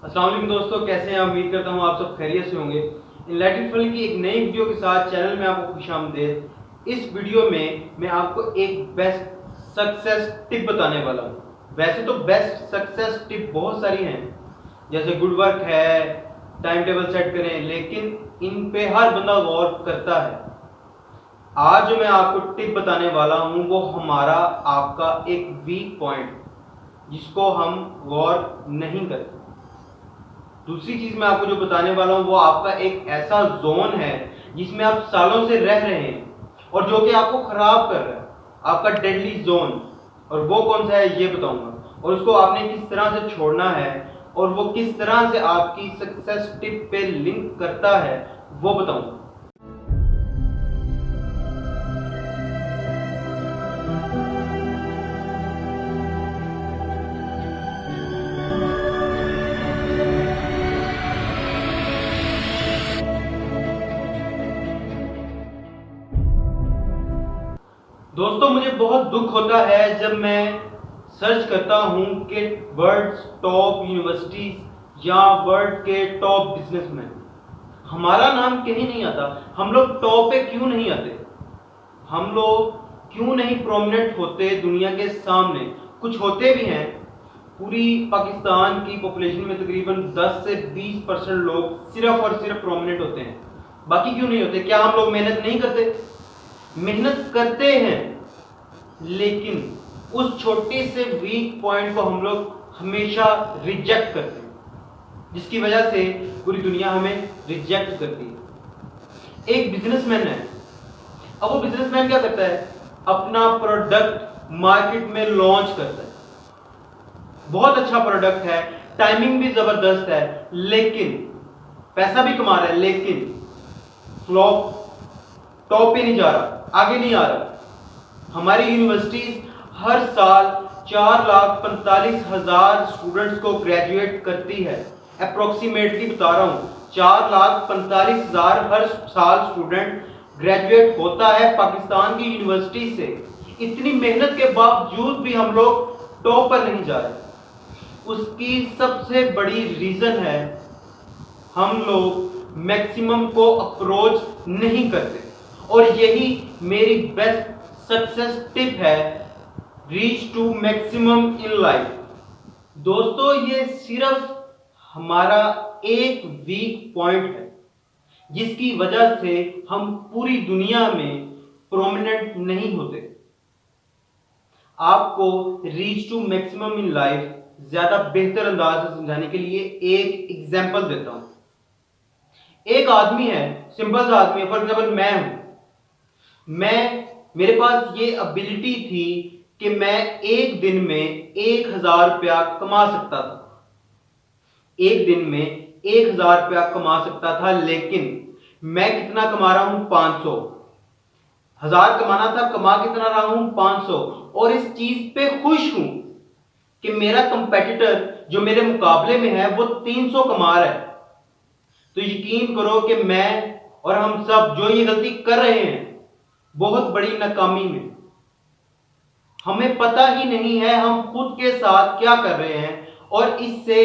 अस्सलाम वालेकुम दोस्तों, कैसे हैं? उम्मीद करता हूँ आप सब खैरियत से होंगे। इनलाइटेड फल की एक नई वीडियो के साथ चैनल में आपको खुशामदीद। इस वीडियो में मैं आपको एक बेस्ट सक्सेस टिप बताने वाला हूँ। वैसे तो बेस्ट सक्सेस टिप बहुत सारी हैं, जैसे गुड वर्क है, टाइम टेबल सेट करें, लेकिन इन पे हर बंदा गौर करता है। आज जो मैं आपको टिप बताने वाला हूँ वो हमारा आपका एक वीक पॉइंट, जिसको हम गौर नहीं करते। दूसरी चीज मैं आपको जो बताने वाला हूं वो आपका एक ऐसा जोन है जिसमें आप सालों से रह रहे हैं और जो कि आपको खराब कर रहा है, आपका डेडली जोन। और वो कौन सा है ये बताऊंगा, और उसको आपने किस तरह से छोड़ना है और वो किस तरह से आपकी सक्सेस टिप पे लिंक करता है वो बताऊंगा। दोस्तों, मुझे बहुत दुख होता है जब मैं सर्च करता हूं कि वर्ल्ड टॉप यूनिवर्सिटीज या वर्ल्ड के टॉप बिजनेसमैन, हमारा नाम कहीं नहीं आता। हम लोग टॉप पे क्यों नहीं आते? हम लोग क्यों नहीं प्रोमिनेंट होते दुनिया के सामने? कुछ होते भी हैं। पूरी पाकिस्तान की पॉपुलेशन में तकरीबन 10 से 20% लोग सिर्फ और सिर्फ प्रोमिनेंट होते हैं। बाकी क्यों नहीं होते? क्या हम लोग मेहनत नहीं करते? मेहनत करते हैं, लेकिन उस छोटे से वीक पॉइंट को हम लोग हमेशा रिजेक्ट करते हैं, जिसकी वजह से पूरी दुनिया हमें रिजेक्ट करती है। एक बिजनेसमैन है, अब वो बिजनेसमैन क्या करता है? अपना प्रोडक्ट मार्केट में लॉन्च करता है। बहुत अच्छा प्रोडक्ट है, टाइमिंग भी जबरदस्त है, लेकिन पैसा भी कमा रहा है, लेकिन फ्लॉप, टॉप पे नहीं जा रहा, आगे नहीं आ रहा। हमारी यूनिवर्सिटीज हर साल 4,45,000 स्टूडेंट्स को ग्रेजुएट करती है। अप्रोक्सीमेटली बता रहा हूं, 4,45,000 हर साल स्टूडेंट ग्रेजुएट होता है पाकिस्तान की यूनिवर्सिटी से। इतनी मेहनत के बावजूद भी हम लोग टॉप पर नहीं जा रहे। उसकी सबसे बड़ी रीजन है, हम लोग मैक्सिमम को अप्रोच नहीं करते। और यही मेरी बेस्ट सक्सेस टिप है, reach to maximum in life. दोस्तों, ये सिर्फ हमारा एक वीक पॉइंट है जिसकी वजह से हम पूरी दुनिया में प्रोमिनेंट नहीं होते। आपको reach to maximum in life ज्यादा बेहतर अंदाज से समझाने के लिए एक एग्जांपल देता हूं। एक आदमी है, सिंपल सा आदमी है, फॉर एग्जाम्पल मैं हूं। मेरे पास ये एबिलिटी थी कि मैं एक दिन में 1,000 रुपया कमा सकता था। एक दिन में 1,000 रुपया कमा सकता था, लेकिन मैं कितना कमा रहा हूं? 500। 1,000 कमाना था, कमा कितना रहा हूं? 500। और इस चीज पे खुश हूं कि मेरा कंपेटिटर जो मेरे मुकाबले में है वो 300 कमा रहा है। तो यकीन करो कि मैं और हम सब जो ये गलती कर रहे हैं बहुत बड़ी नाकामी में, हमें पता ही नहीं है हम खुद के साथ क्या कर रहे हैं। और इससे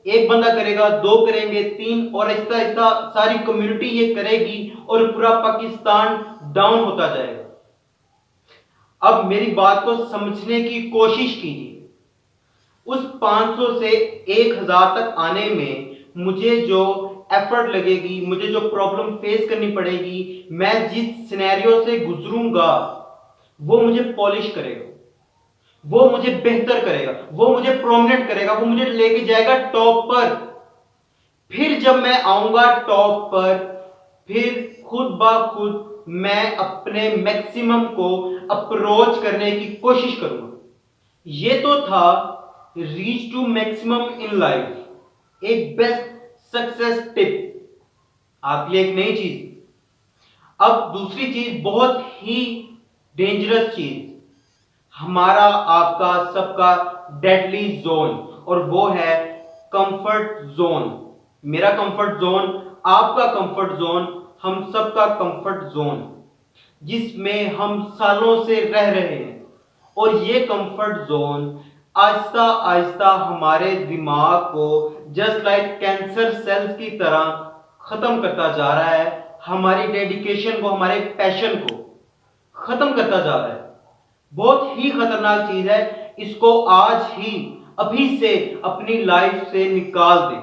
एक बंदा करेगा, दो करेंगे, तीन, और ऐसा ऐसा सारी कम्युनिटी ये करेगी और पूरा पाकिस्तान डाउन होता जाएगा। अब मेरी बात को समझने की कोशिश कीजिए। उस 500 से 1,000 तक आने में मुझे जो एफर्ट लगेगी, मुझे जो प्रॉब्लम फेस करनी पड़ेगी, मैं जिस सिनेरियो से गुजरूंगा, वो मुझे पॉलिश करेगा, वो मुझे बेहतर करेगा, वो मुझे प्रोमिनेंट करेगा, वो मुझे लेके जाएगा टॉप पर। फिर जब मैं आऊंगा टॉप पर, फिर खुद ब खुद मैं अपने मैक्सिमम को अप्रोच करने की कोशिश करूंगा। ये तो था reach to maximum in life, एक बेस्ट सक्सेस टिप आपके लिए, एक नई चीज। अब दूसरी चीज, बहुत ही डेंजरस चीज, हमारा आपका सबका डेडली जोन, और वो है कंफर्ट जोन। मेरा कंफर्ट जोन, आपका कंफर्ट जोन, हम सबका कंफर्ट जोन, जिसमें हम सालों से रह रहे हैं। और ये कंफर्ट जोन आहिस्ता आहिस्ता हमारे दिमाग को जस्ट लाइक कैंसर सेल्स की तरह खत्म करता जा रहा है, हमारी डेडिकेशन को, हमारे पैशन को खत्म करता जा रहा है। बहुत ही खतरनाक चीज है, इसको आज ही अभी से अपनी लाइफ से निकाल दे।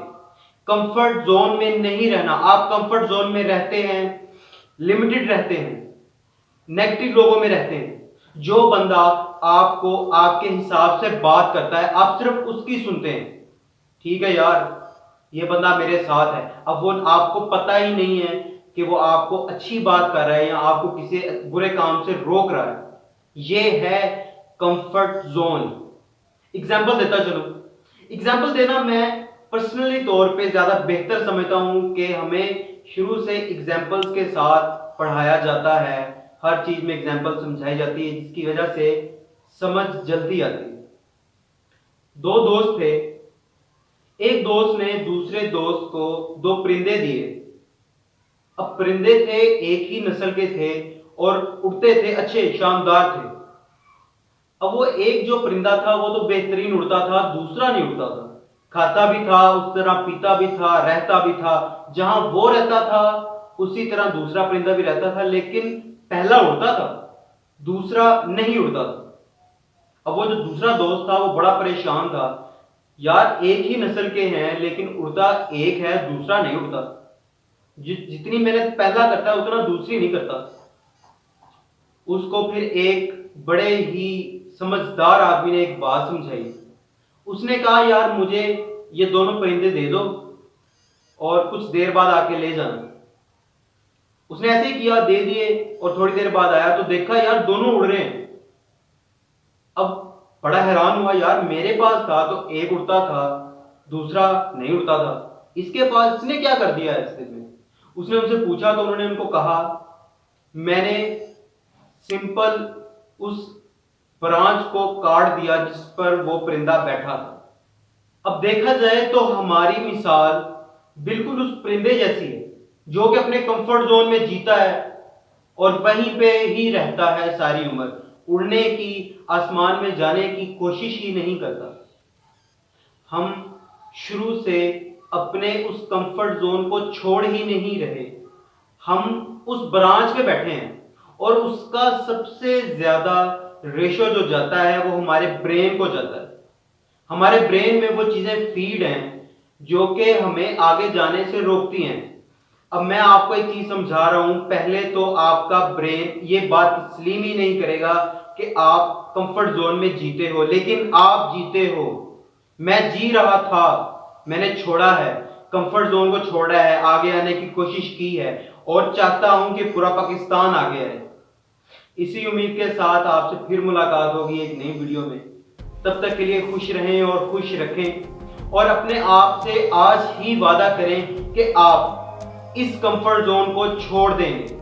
कंफर्ट जोन में नहीं रहना। आप कंफर्ट जोन में रहते हैं, लिमिटेड रहते हैं, नेगेटिव लोगों में रहते हैं। जो बंदा आपको आपके हिसाब से बात करता है, आप सिर्फ उसकी सुनते हैं, ठीक है यार ये बंदा मेरे साथ है। अब वो आपको पता ही नहीं है कि वो आपको अच्छी बात कर रहा है या आपको किसी बुरे काम से रोक रहा है। ये है कंफर्ट जोन। एग्जाम्पल देता चलो। एग्जाम्पल देना मैं पर्सनली तौर पे ज्यादा बेहतर समझता हूं कि हमें शुरू से एग्जाम्पल्स के साथ पढ़ाया जाता है, हर चीज में एग्जाम्पल समझाई जाती है, जिसकी वजह से समझ जल्दी आती है। दो दोस्त थे, एक दोस्त ने दूसरे दोस्त को दो परिंदे दिए। अब परिंदे थे, एक ही नस्ल के थे और उड़ते थे, अच्छे शानदार थे। अब वो एक जो परिंदा था वो तो बेहतरीन उड़ता था, दूसरा नहीं उड़ता था। खाता भी था, उस तरह पीता भी था, रहता भी था। जहां वो रहता था उसी तरह दूसरा परिंदा भी रहता था, लेकिन पहला उड़ता था, दूसरा नहीं उड़ता था। अब वो जो दूसरा दोस्त था वो बड़ा परेशान था, यार एक ही नस्ल के हैं लेकिन उड़ता एक है, दूसरा नहीं उड़ता। जितनी मेहनत पहला करता है उतना दूसरी नहीं करता। उसको फिर एक बड़े ही समझदार आदमी ने एक बात समझाई। उसने कहा यार मुझे ये दोनों परिंदे दे दो और कुछ देर बाद आके ले जाना। उसने ऐसे ही किया, दे दिए और थोड़ी देर बाद आया तो देखा यार दोनों उड़ रहे हैं। अब बड़ा हैरान हुआ, यार मेरे पास था तो एक उड़ता था, दूसरा नहीं उड़ता था, इसके पास इसने क्या कर दिया है इससे में? उसने उनसे पूछा तो उन्होंने उनको कहा मैंने सिंपल उस ब्रांच को काट दिया जिस पर वो परिंदा बैठा था। अब देखा जाए तो हमारी मिसाल बिल्कुल उस परिंदे जैसी है जो कि अपने कंफर्ट जोन में जीता है और वहीं पे ही रहता है सारी उम्र। उड़ने की, आसमान में जाने की कोशिश ही नहीं करता। हम शुरू से अपने उस कंफर्ट जोन को छोड़ ही नहीं रहे, हम उस ब्रांच पे बैठे हैं और उसका सबसे ज्यादा रेशो जो जाता है वो हमारे ब्रेन को जाता है। हमारे ब्रेन में वो चीजें फीड हैं जो कि हमें आगे जाने से रोकती हैं। अब मैं आपको एक चीज समझा रहा हूं, पहले तो आपका ब्रेन ये बात तस्लीम ही नहीं करेगा कि आप कंफर्ट जोन में जीते हो, लेकिन आप जीते हो। मैं जी रहा था, मैंने छोड़ा है, कंफर्ट जोन को छोड़ा है, आगे आने की कोशिश की है और चाहता हूं कि पूरा पाकिस्तान आगे आए। इसी उम्मीद के साथ आपसे फिर मुलाकात होगी एक नई वीडियो में। तब तक के लिए खुश रहें और खुश रखें और अपने आप से आज ही वादा करें कि आप इस कंफर्ट जोन को छोड़ देंगे।